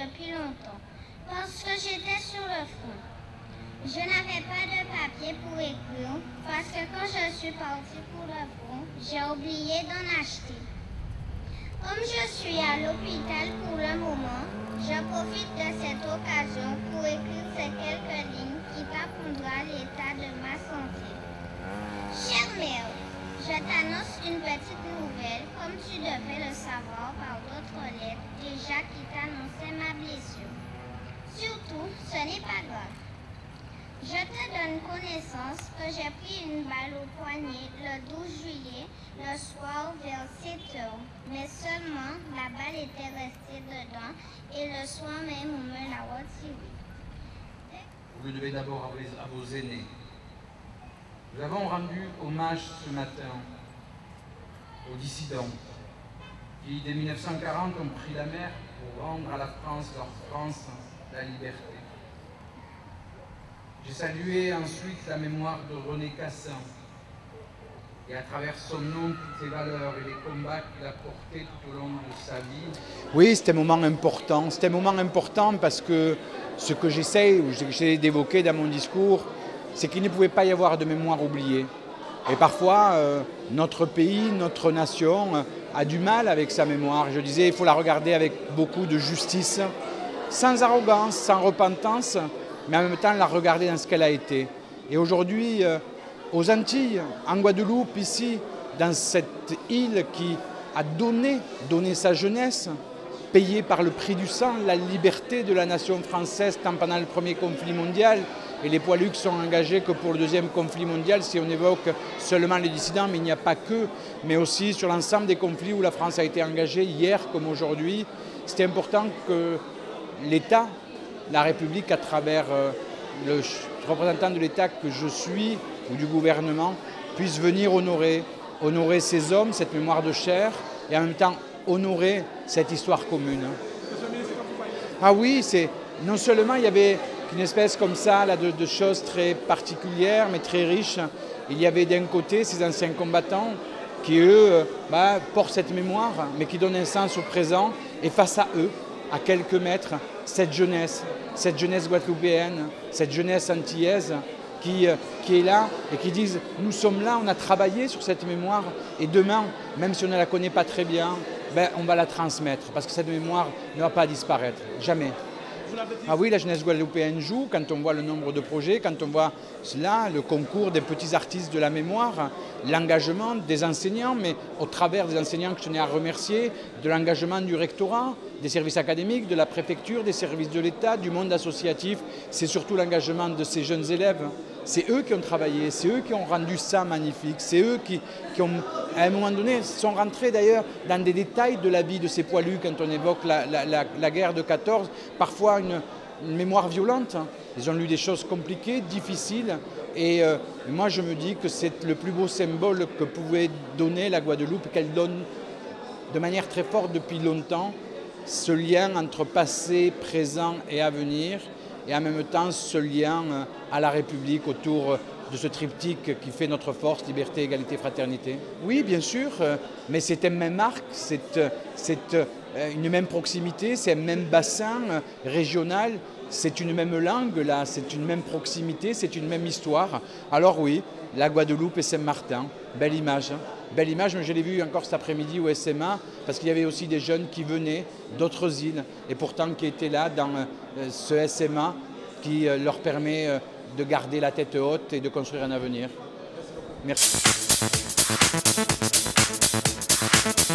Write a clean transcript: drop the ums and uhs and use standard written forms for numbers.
depuis longtemps, parce que j'étais sur le front. Je n'avais pas de papier pour écrire, parce que quand je suis partie pour le front, j'ai oublié d'en acheter. Comme je suis à l'hôpital pour le moment, je profite de cette occasion pour écrire ces quelques lignes qui t'apprendra l'état de ma santé. Chère mère, je t'annonce une petite nouvelle, comme tu devais le savoir par d'autres lettres déjà qui t'annonçaient ma blessure. Surtout, ce n'est pas grave. Je te donne connaissance que j'ai pris une balle au poignet le 12 juillet, le soir vers 7 heures. Mais seulement, la balle était restée dedans et le soir même, on me l'a retirée. Vous le devez d'abord à vos aînés. Nous avons rendu hommage ce matin aux dissidents qui, dès 1940, ont pris la mer pour rendre à la France, leur France, la liberté. J'ai salué ensuite la mémoire de René Cassin et à travers son nom toutes ses valeurs et les combats qu'il a portés tout au long de sa vie. Oui, c'était un moment important. C'était un moment important parce que ce que j'essaie d'évoquer dans mon discours, c'est qu'il ne pouvait pas y avoir de mémoire oubliée. Et parfois, notre pays, notre nation a du mal avec sa mémoire. Je disais, il faut la regarder avec beaucoup de justice, sans arrogance, sans repentance, mais en même temps la regarder dans ce qu'elle a été. Et aujourd'hui, aux Antilles, en Guadeloupe, ici, dans cette île qui a donné sa jeunesse, payée par le prix du sang, la liberté de la nation française tant pendant le premier conflit mondial, et les poids-lucs sont engagés que pour le deuxième conflit mondial, si on évoque seulement les dissidents, mais il n'y a pas que, mais aussi sur l'ensemble des conflits où la France a été engagée, hier comme aujourd'hui. C'était important que l'État, la République, à travers le représentant de l'État que je suis, ou du gouvernement, puisse venir honorer ces hommes, cette mémoire de chair, et en même temps honorer cette histoire commune. Ah oui, non seulement il y avait une espèce comme ça là, de choses très particulières, mais très riches. Il y avait d'un côté ces anciens combattants qui, eux, portent cette mémoire, mais qui donnent un sens au présent, et face à eux, à quelques mètres, cette jeunesse guadeloupéenne, cette jeunesse antillaise, qui est là et qui disent nous sommes là, on a travaillé sur cette mémoire et demain, même si on ne la connaît pas très bien, ben, on va la transmettre parce que cette mémoire ne va pas disparaître, jamais. Ah oui, la jeunesse guadeloupéenne joue, quand on voit le nombre de projets, quand on voit cela, le concours des petits artistes de la mémoire, l'engagement des enseignants, mais au travers des enseignants que je tenais à remercier, de l'engagement du rectorat, des services académiques, de la préfecture, des services de l'État, du monde associatif, c'est surtout l'engagement de ces jeunes élèves. C'est eux qui ont travaillé, c'est eux qui ont rendu ça magnifique, c'est eux qui ont, à un moment donné, sont rentrés d'ailleurs dans des détails de la vie de ces poilus quand on évoque la guerre de 14, parfois une mémoire violente. Ils ont lu des choses compliquées, difficiles, et moi je me dis que c'est le plus beau symbole que pouvait donner la Guadeloupe, qu'elle donne de manière très forte depuis longtemps, ce lien entre passé, présent et avenir, et en même temps ce lien à la République autour de ce triptyque qui fait notre force, liberté, égalité, fraternité. Oui, bien sûr, mais c'est un même arc, c'est une même proximité, c'est un même bassin régional, c'est une même langue, là, c'est une même proximité, c'est une même histoire. Alors oui, la Guadeloupe et Saint-Martin, belle image. Belle image, mais je l'ai vu encore cet après-midi au SMA, parce qu'il y avait aussi des jeunes qui venaient d'autres îles, et pourtant qui étaient là dans ce SMA qui leur permet de garder la tête haute et de construire un avenir. Merci.